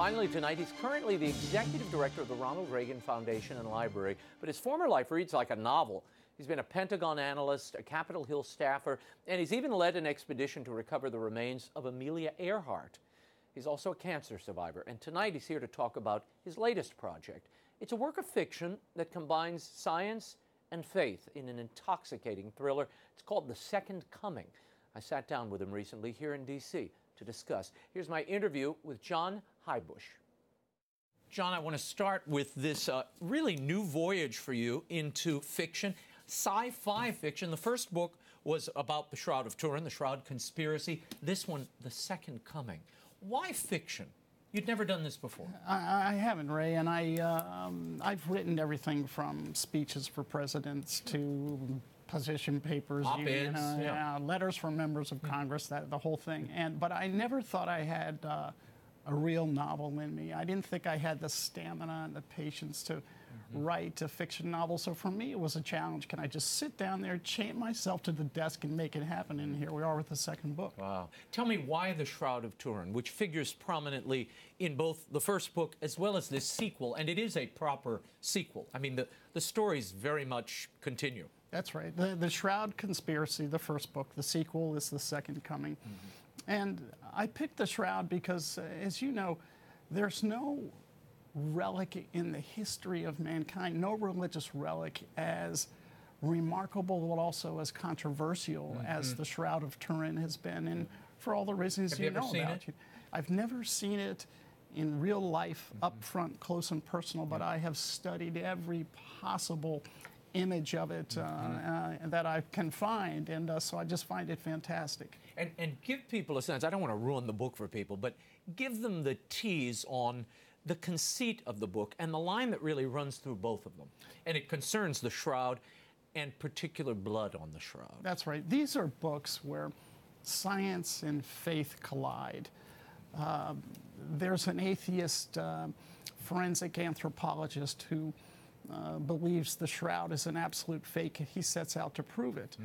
Finally tonight, he's currently the executive director of the Ronald Reagan Foundation and Library, but his former life reads like a novel. He's been a Pentagon analyst, a Capitol Hill staffer, and he's even led an expedition to recover the remains of Amelia Earhart. He's also a cancer survivor, and tonight he's here to talk about his latest project. It's a work of fiction that combines science and faith in an intoxicating thriller. It's called The Second Coming. I sat down with him recently here in D.C. to discuss. Here's my interview with JOHN HEUBUSCH. John, I want to start with this really new voyage for you into fiction, sci-fi fiction. The first book was about the Shroud of Turin, the Shroud Conspiracy. This one, The Second Coming. Why fiction? You'd never done this before. I haven't, Ray, and I've written everything from speeches for presidents to position papers, op-eds, letters from members of Congress, the whole thing. But I never thought I had a real novel in me. I didn't think I had the stamina and the patience to write a fiction novel. So for me, it was a challenge. Can I just sit down there, chain myself to the desk, and make it happen? And here we are with the second book. Wow. Tell me why the Shroud of Turin, which figures prominently in both the first book as well as this sequel, and it is a proper sequel. I mean, the stories very much continue. That's right. The Shroud Conspiracy, the first book. The sequel is The Second Coming. And I picked the Shroud because, as you know, there's no relic in the history of mankind, no religious relic as remarkable but also as controversial as the Shroud of Turin has been, and for all the reasons you know about. I've never seen it in real life, up front, close and personal, but I have studied every possible image of it that I can find, and so I just find it fantastic. And give people a sense, I don't want to ruin the book for people, but give them the tease on the conceit of the book and the line that really runs through both of them. And it concerns the Shroud and particular blood on the Shroud. That's right. These are books where science and faith collide. There's an atheist forensic anthropologist who believes the Shroud is an absolute fake. He sets out to prove it.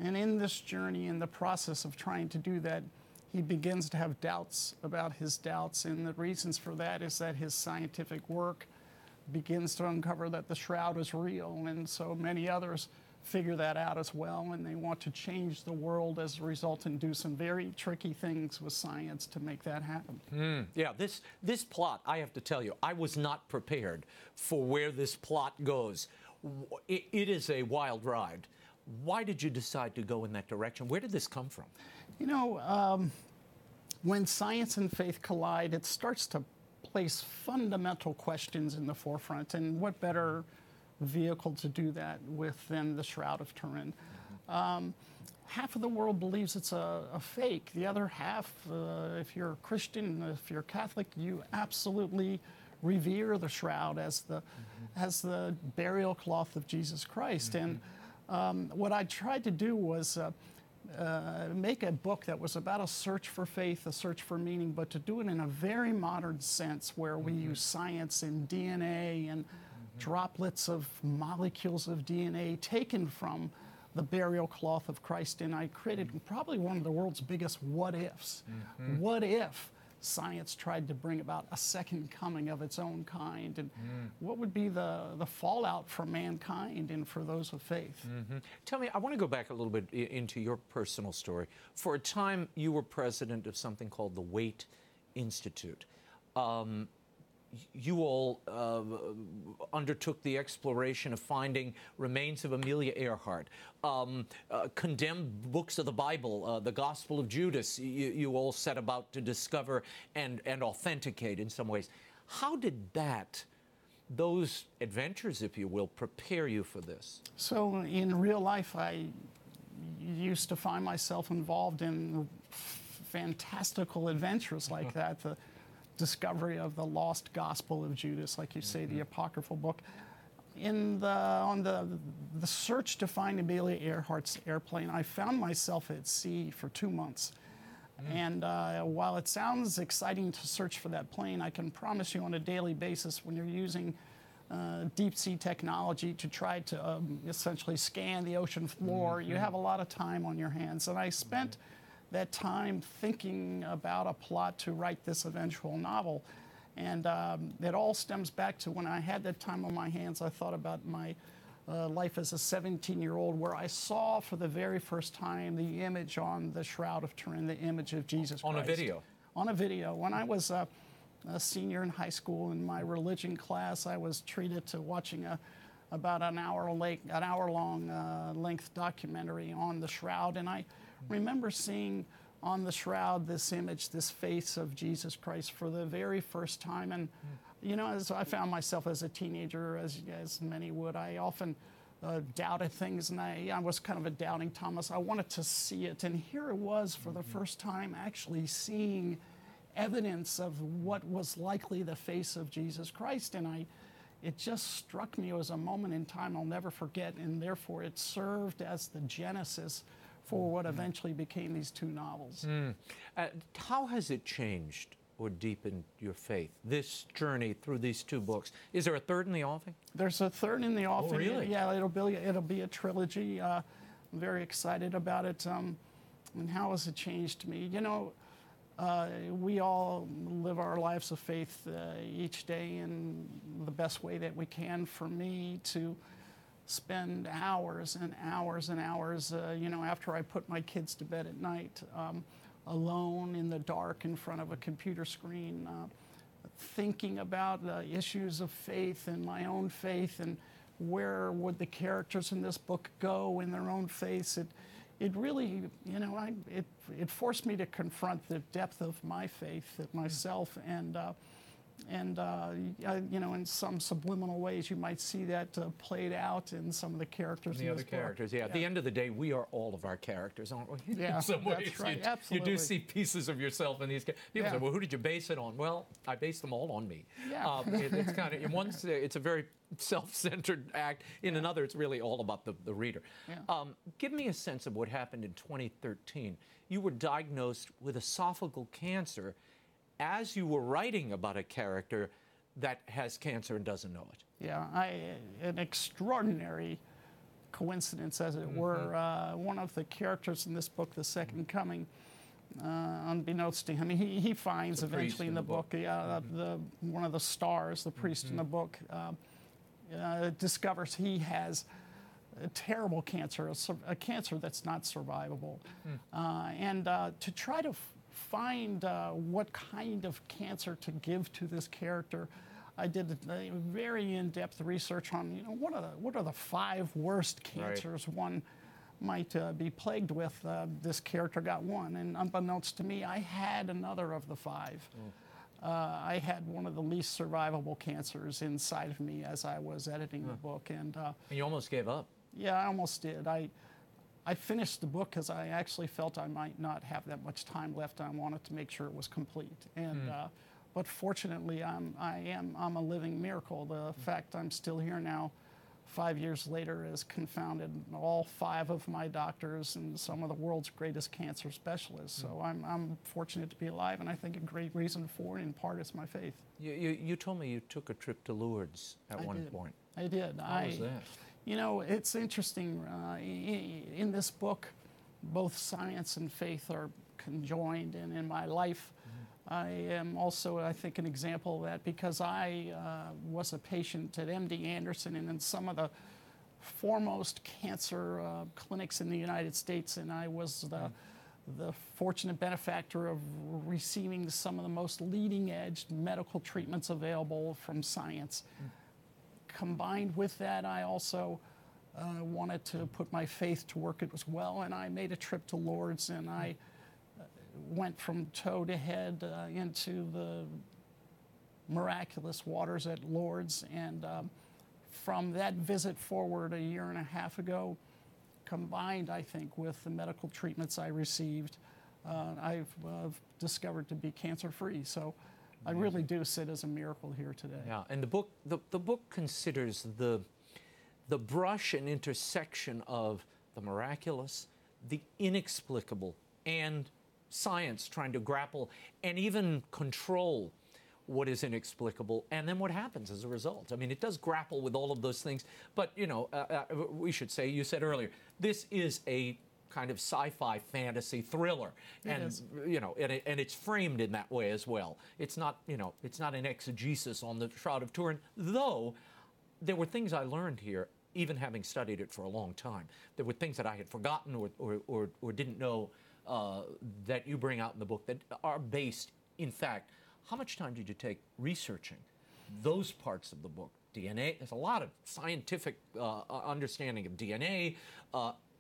And in this journey, in the process of trying to do that, he begins to have doubts about his doubts, and the reasons for that is that his scientific work begins to uncover that the Shroud is real, and so many others figure that out as well, and they want to change the world as a result and do some very tricky things with science to make that happen. Yeah, this plot, I have to tell you, I was not prepared for where this plot goes. It is a wild ride. Why did you decide to go in that direction? Where did this come from? You know, when science and faith collide, it starts to place fundamental questions in the forefront, and what better vehicle to do that with than the Shroud of Turin. Half of the world believes it's a fake. The other half, if you're a Christian, if you're Catholic, you absolutely revere the Shroud as the burial cloth of Jesus Christ. And what I tried to do was make a book that was about a search for faith, a search for meaning, but to do it in a very modern sense where we use science and DNA and droplets of molecules of DNA taken from the burial cloth of Christ. And I created probably one of the world's biggest what-ifs. What if science tried to bring about a second coming of its own kind? And what would be the fallout for mankind and for those of faith? Tell me, I want to go back a little bit into your personal story. For a time, you were president of something called the Wait Institute. You all undertook the exploration of finding remains of Amelia Earhart, condemned books of the Bible, the Gospel of Judas, you all set about to discover and authenticate in some ways. How did those adventures, if you will, prepare you for this? So in real life, I used to find myself involved in fantastical adventures like that. The discovery of the lost Gospel of Judas, like you say, the apocryphal book. On the search to find Amelia Earhart's airplane, I found myself at sea for 2 months. And while it sounds exciting to search for that plane, I can promise you on a daily basis, when you're using deep sea technology to try to essentially scan the ocean floor, you have a lot of time on your hands. And I spent that time thinking about a plot to write this eventual novel. And it all stems back to when I had that time on my hands. I thought about my life as a 17-year-old, where I saw for the very first time the image on the Shroud of Turin, the image of Jesus Christ. On a video? On a video. When I was a senior in high school in my religion class, I was treated to watching about an hour-long length documentary on the Shroud, and I remember seeing on the Shroud this image, this face of Jesus Christ for the very first time. And you know, as I found myself as a teenager, as many would, I often doubted things, and I was kind of a doubting Thomas. I wanted to see it, and here it was for the first time actually seeing evidence of what was likely the face of Jesus Christ. And it just struck me as a moment in time I'll never forget, and therefore it served as the genesis for what eventually became these two novels. How has it changed or deepened your faith, this journey through these two books? Is there a third in the offing? There's a third in the offing. Oh, really? Yeah, it'll be a trilogy. I'm very excited about it. And how has it changed me? You know, we all live our lives of faith each day in the best way that we can. For me, to spend hours and hours and hours, you know, after I put my kids to bed at night, alone in the dark in front of a computer screen, thinking about issues of faith and my own faith, and where would the characters in this book go in their own faith. It really, you know, it forced me to confront the depth of my faith myself, and you know, in some subliminal ways, you might see that played out in some of the characters. The other characters, yeah. At the end of the day, we are all of our characters, aren't we? Yeah, in some ways, that's right. You Absolutely. do see pieces of yourself in these characters. People say, well, who did you base it on? Well, I based them all on me. Yeah. It's kind of, in one, it's a very self-centered act. In another, it's really all about the reader. Yeah. Give me a sense of what happened in 2013. You were diagnosed with esophageal cancer as you were writing about a character that has cancer and doesn't know it. Yeah, an extraordinary coincidence, as it were. One of the characters in this book, The Second Coming, unbeknownst to him, he finds eventually in the book, one of the stars, the priest in the book, discovers he has a terrible cancer, a cancer that's not survivable. And to try to find what kind of cancer to give to this character, I did a very in-depth research on, you know, what are the 5 worst cancers one might be plagued with. This character got one, and unbeknownst to me, I had another of the 5. I had one of the least survivable cancers inside of me as I was editing the book, and you almost gave up. Yeah, I almost did. I finished the book because I actually felt I might not have that much time left. I wanted to make sure it was complete, and but fortunately, I'm a living miracle. The fact I'm still here now, 5 years later, has confounded all 5 of my doctors and some of the world's greatest cancer specialists. So I'm fortunate to be alive, and I think a great reason for it, in part, is my faith. You told me you took a trip to Lourdes at one point. I did. How was that? You know, it's interesting. In this book, both science and faith are conjoined, and in my life, I am also, I think, an example of that, because I was a patient at MD Anderson and in some of the foremost cancer clinics in the United States, and I was the fortunate benefactor of receiving some of the most leading-edge medical treatments available from science. Combined with that, I also wanted to put my faith to work as well, and I made a trip to Lourdes, and I went from toe to head into the miraculous waters at Lourdes, and from that visit forward a year and a half ago, combined, I think, with the medical treatments I received, I've discovered to be cancer-free. So I really do sit as a miracle here today. Yeah, and the book considers the brush and intersection of the miraculous, the inexplicable, and science trying to grapple and even control what is inexplicable, and then what happens as a result. I mean, it does grapple with all of those things, but, you know, we should say, you said earlier, this is a kind of sci-fi fantasy thriller, and you know, and it's framed in that way as well. It's not, you know, it's not an exegesis on the Shroud of Turin, though there were things I learned here, even having studied it for a long time. There were things that I had forgotten or didn't know that you bring out in the book that are based, in fact. How much time did you take researching those parts of the book? DNA, there's a lot of scientific understanding of DNA,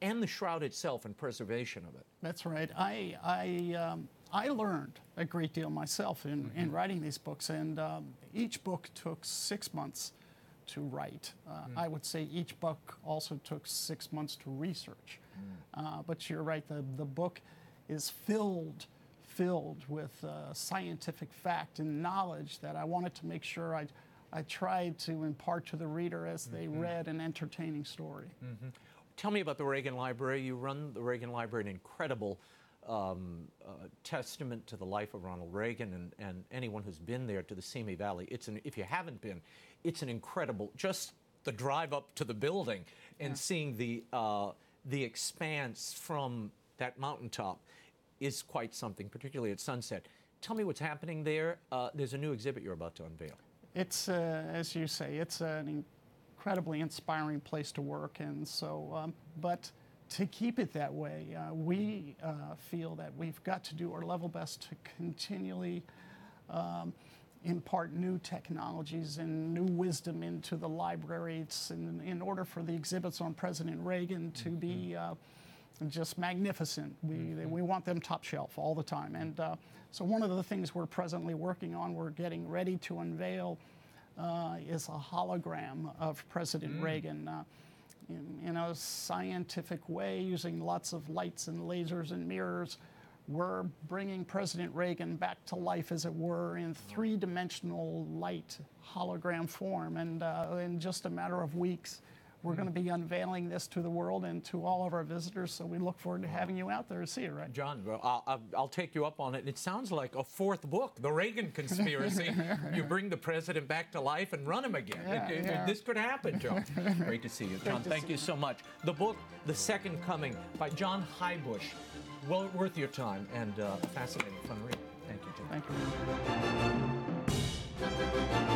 and the shroud itself and preservation of it. That's right. I learned a great deal myself in writing these books, and each book took 6 months to write. I would say each book also took 6 months to research. But you're right, the book is filled with scientific fact and knowledge that I wanted to make sure I tried to impart to the reader as they read an entertaining story. Tell me about the Reagan Library. You run the Reagan Library, an incredible testament to the life of Ronald Reagan and anyone who's been there to the Simi Valley. If you haven't been, it's an incredible, just the drive up to the building and seeing the expanse from that mountaintop is quite something, particularly at sunset. Tell me what's happening there. There's a new exhibit you're about to unveil. It's, as you say, it's an incredibly inspiring place to work, and so, but to keep it that way, we feel that we've got to do our level best to continually impart new technologies and new wisdom into the libraries in order for the exhibits on President Reagan to be just magnificent. We want them top shelf all the time. And so one of the things we're presently working on, we're getting ready to unveil, is a hologram of President Reagan in a scientific way, using lots of lights and lasers and mirrors. We're bringing President Reagan back to life, as it were, in three-dimensional light hologram form. And in just a matter of weeks, we're going to be unveiling this to the world and to all of our visitors, so we look forward to having you out there to see it, right? John, I'll take you up on it. It sounds like a fourth book, The Reagan Conspiracy. You bring the president back to life and run him again. This could happen, John. Great to see you. John, thank you so much. The book, The Second Coming, by John Heubuschch. Well worth your time and a fascinating, fun read. Thank you, John. Thank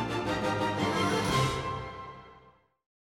you.